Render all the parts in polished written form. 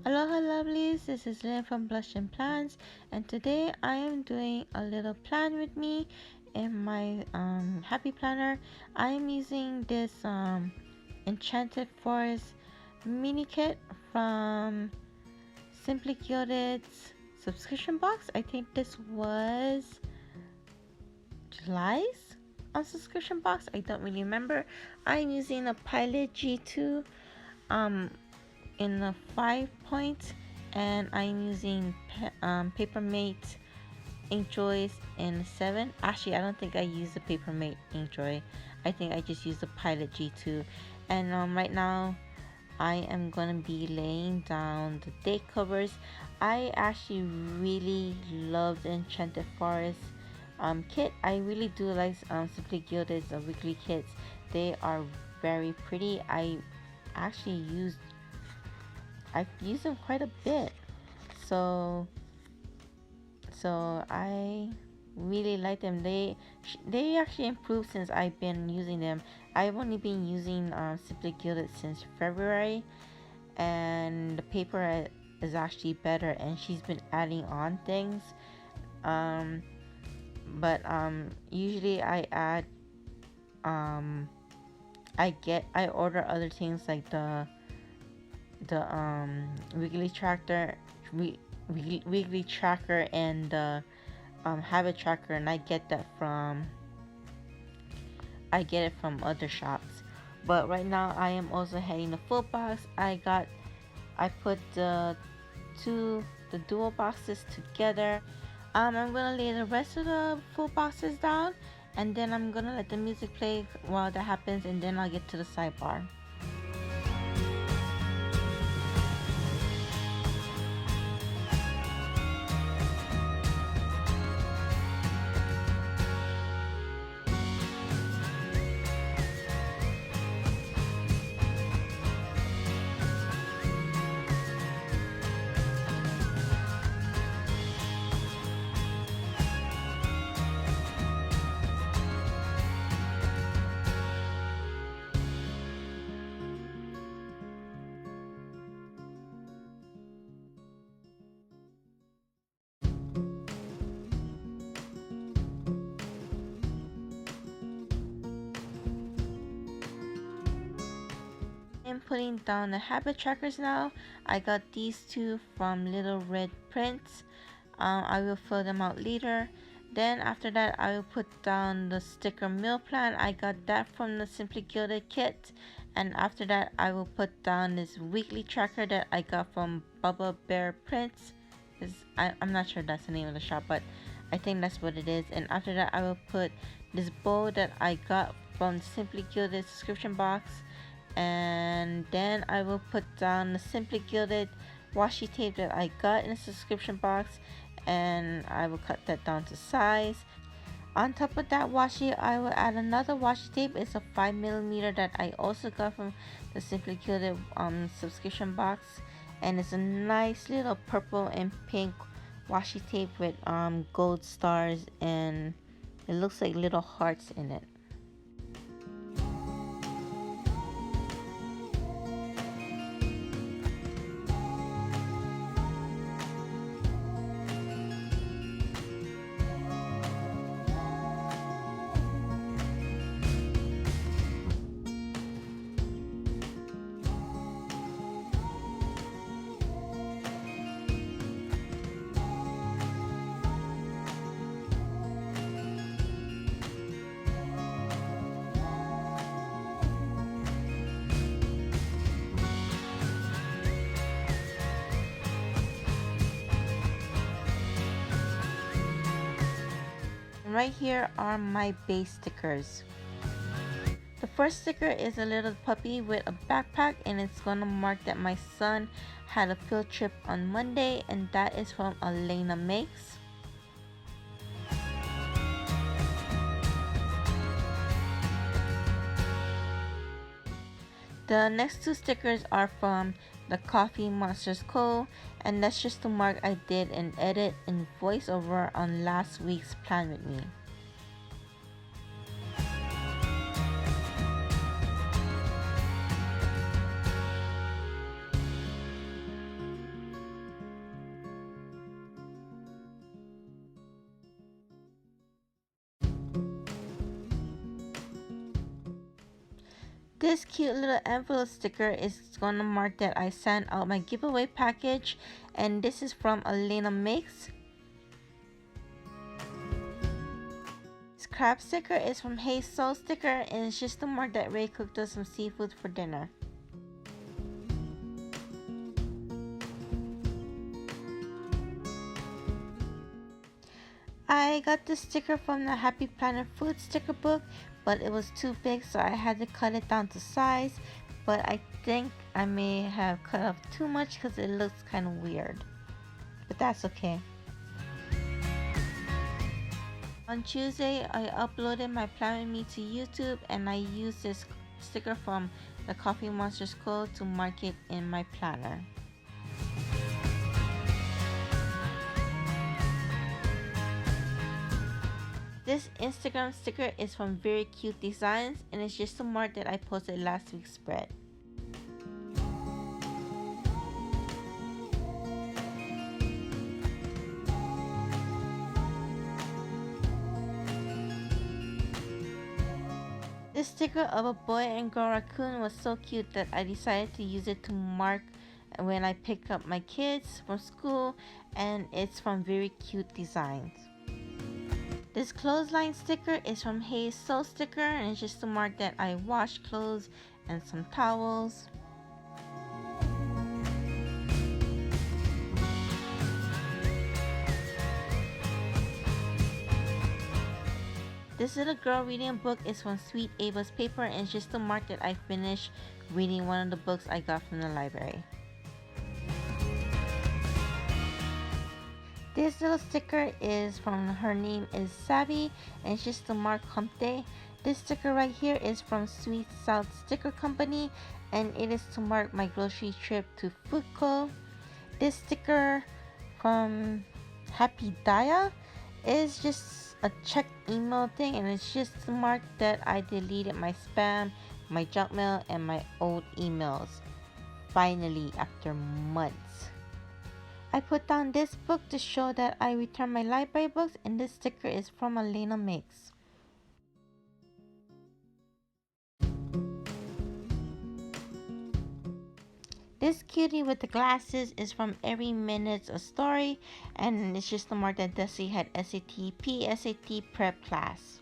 Aloha lovelies, this is Lynn from Blush and Plans, and today I am doing a little plan with me in my happy planner. I am using this Enchanted Forest mini kit from Simply Gilded's subscription box. I think this was July's on subscription box. I don't really remember. I'm using a Pilot G2 um in the 5 point, and I'm using Papermate Inkjoys in 7. Actually, I don't think I use the Papermate Inkjoy. I think I just use the Pilot G2. And right now I am gonna be laying down the day covers. I actually really love the Enchanted Forest kit. I really do like Simply Gilded's weekly kits. They are very pretty. Actually I've used them quite a bit, so I really like them. They actually improved since I've been using them. I've only been using Simply Gilded since February, and the paper is actually better, and she's been adding on things. um but usually I add I order other things like the weekly tracker and the habit tracker, and I get it from other shops. But right now I am also heading the full box. I put the dual boxes together. I'm gonna lay the rest of the full boxes down, and then I'm gonna let the music play while that happens, and then I'll get to the sidebar. I'm putting down the habit trackers now. I got these two from Little Red Prints. I will fill them out later. Then after that, I will put down the sticker meal plan. I got that from the Simply Gilded kit. And after that, I will put down this weekly tracker that I got from Bubba Bear Prints. I'm not sure that's the name of the shop, but I think that's what it is. And after that, I will put this bowl that I got from Simply Gilded subscription box. And then I will put down the Simply Gilded washi tape that I got in the subscription box, and I will cut that down to size. On top of that washi, I will add another washi tape. It's a 5mm that I also got from the Simply Gilded subscription box, and it's a nice little purple and pink washi tape with gold stars, and it looks like little hearts in it. Right here are my base stickers. The first sticker is a little puppy with a backpack, and it's gonna mark that my son had a field trip on Monday, and that is from Elena Makes. The next two stickers are from the Coffee Monsters Co., and that's just to mark I did an edit and voiceover on last week's Plan With Me. This cute little envelope sticker is gonna mark that I sent out my giveaway package, and this is from Elena Mix. This crab sticker is from Hey Soul sticker, and it's just to mark that Ray cooked us some seafood for dinner. I got this sticker from the Happy Planner Food sticker book, but it was too big, so I had to cut it down to size. But I think I may have cut off too much because it looks kind of weird. But that's okay. On Tuesday, I uploaded my Plan With Me to YouTube, and I used this sticker from the Coffee Monsters code to mark it in my planner. This Instagram sticker is from Very Cute Designs, and it's just a mark that I posted last week's spread. This sticker of a boy and girl raccoon was so cute that I decided to use it to mark when I pick up my kids from school, and it's from Very Cute Designs. This clothesline sticker is from Hey Soul sticker, and it's just to mark that I washed clothes and some towels. This little girl reading a book is from Sweet Ava's paper, and it's just to mark that I finished reading one of the books I got from the library. This little sticker is from Her Name is Savvy, and it's just to mark hump day. This sticker right here is from Sweet South Sticker Company, and it is to mark my grocery trip to Foodco. This sticker from Happy Daya is just a checked email thing, and it's just to mark that I deleted my spam, my junk mail, and my old emails. Finally, after months. I put down this book to show that I returned my library books, and this sticker is from Elena Mix. This cutie with the glasses is from Every Minute's a Story, and it's just to mark that Desi had SAT prep class.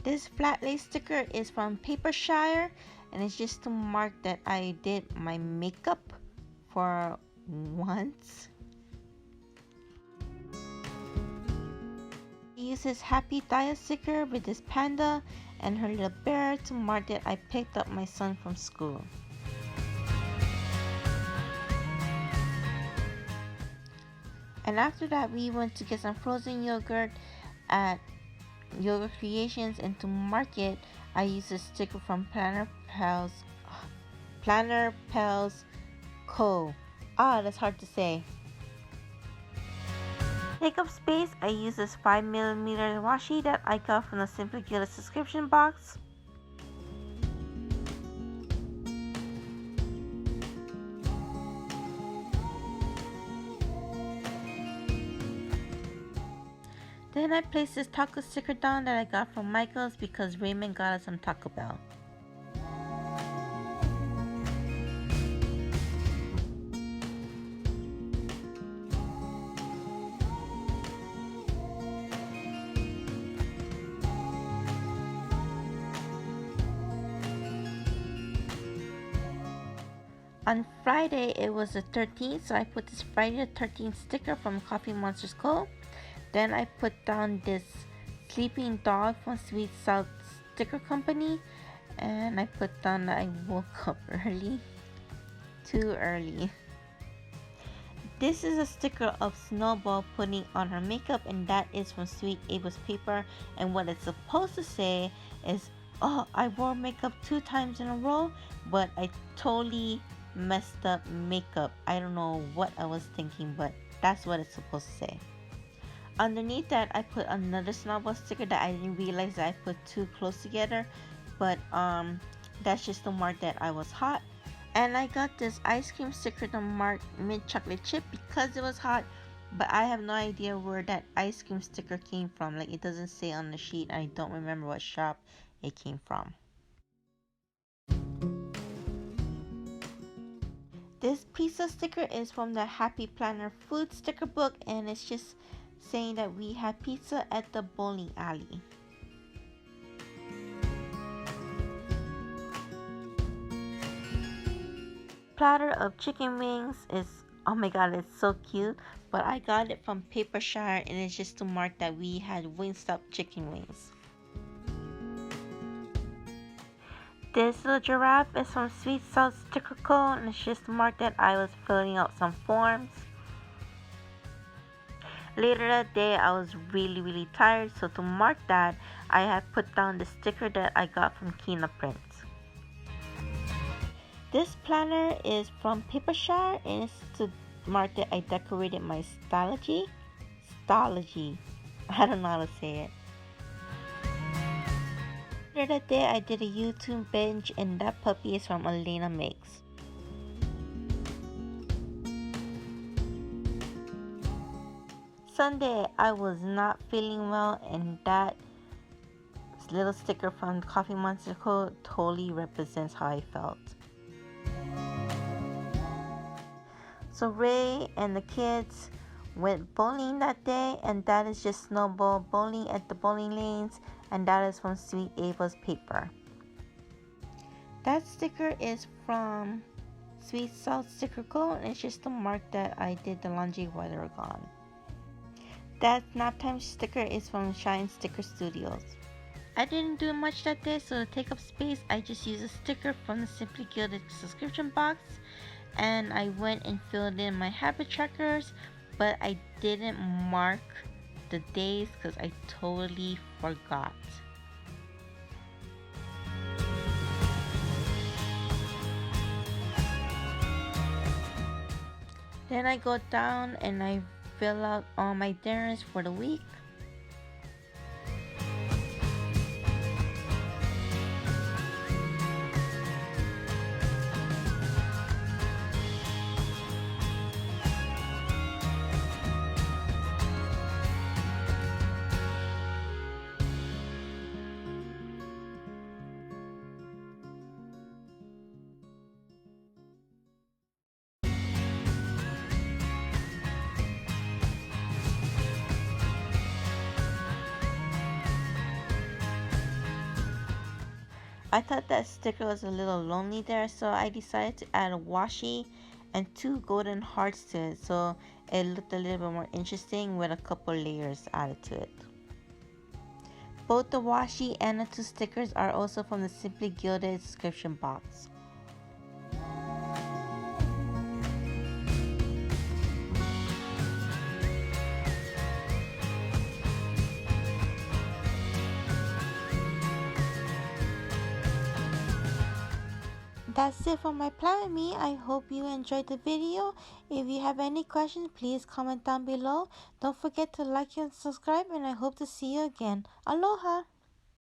This flat lace sticker is from Papershire, and it's just to mark that I did my makeup for once. I use this Happy Daya sticker with this panda and her little bear to mark that I picked up my son from school. And after that, we went to get some frozen yogurt at Yoga Creations, and to mark it, I used a sticker from Planner Pals Co. That's hard to say. Take up space, I use this 5mm washi that I got from the Simply Gilded subscription box. Then I placed this taco sticker down that I got from Michael's because Raymond got us some Taco Bell. On Friday, it was the 13th, so I put this Friday the 13th sticker from Coffee Monsters Co. Then I put down this sleeping dog from Sweet South Sticker Company, and I put down that I woke up early. Too early. This is a sticker of Snowball putting on her makeup, and that is from Sweet Ava's paper, and what it's supposed to say is, oh, I wore makeup 2 times in a row, but I totally messed up makeup. I don't know what I was thinking, but that's what it's supposed to say. Underneath that, I put another Snowball sticker that I didn't realize that I put 2 close together, but that's just to mark that I was hot. And I got this ice cream sticker to mark mint chocolate chip because it was hot, but I have no idea where that ice cream sticker came from. Like, it doesn't say on the sheet, and I don't remember what shop it came from. This pizza sticker is from the Happy Planner food sticker book, and it's just saying that we had pizza at the bowling alley. Platter of chicken wings is, oh my god, it's so cute, but I got it from Papershire, and it's just to mark that we had Wingstop chicken wings. This little giraffe is from Sweet Salt Sticker Co, and it's just to mark that I was filling out some forms. Later that day I was really tired, so to mark that I had put down the sticker that I got from Kina Prints. This planner is from Papershire, and it's to mark that I decorated my Stalogy. I don't know how to say it. Later that day I did a YouTube binge, and that puppy is from Elena Makes. Sunday I was not feeling well, and that little sticker from Coffee Monster Co totally represents how I felt. So Ray and the kids went bowling that day, and that is just snowball bowling at the bowling lanes, and that is from Sweet Ava's paper. That sticker is from Sweet Salt Sticker Co, and it's just to mark that I did the laundry while they were gone. That Naptime sticker is from Shine Sticker Studios. I didn't do much that day, so to take up space, I just used a sticker from the Simply Gilded subscription box, and I went and filled in my habit trackers, but I didn't mark the days because I totally forgot. Then I go down and I fill out all my dinners for the week. I thought that sticker was a little lonely there, so I decided to add a washi and 2 golden hearts to it, so it looked a little bit more interesting with a couple layers added to it. Both the washi and the 2 stickers are also from the Simply Gilded subscription box. That's it for my plan with me. I hope you enjoyed the video. If you have any questions, please comment down below. Don't forget to like and subscribe, and I hope to see you again. Aloha!